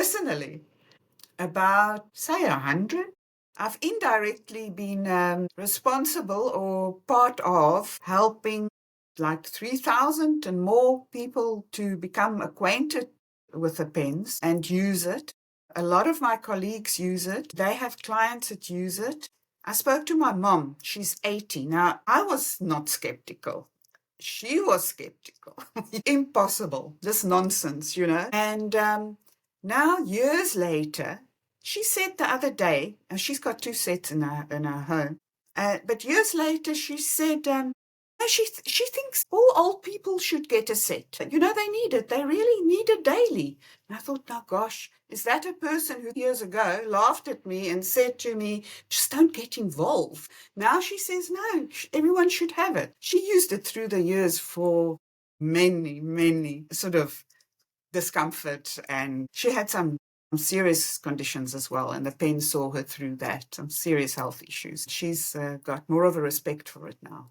personally, about, say, 100. I've indirectly been responsible or part of helping like 3,000 and more people to become acquainted with the pens and use it. A lot of my colleagues use it. They have clients that use it. I spoke to my mom. She's 80. Now, I was not skeptical. She was skeptical. Impossible. This nonsense. And now, years later, she said the other day, and she's got 2 sets in her home, but years later she said, no, she thinks all old people should get a set. They need it. They really need it daily. And I thought, now, gosh, is that a person who years ago laughed at me and said to me, just don't get involved? Now she says, no, everyone should have it. She used it through the years for many, many sort of discomfort, and she had some serious conditions as well, and the pen saw her through that, some serious health issues. She's got more of a respect for it now.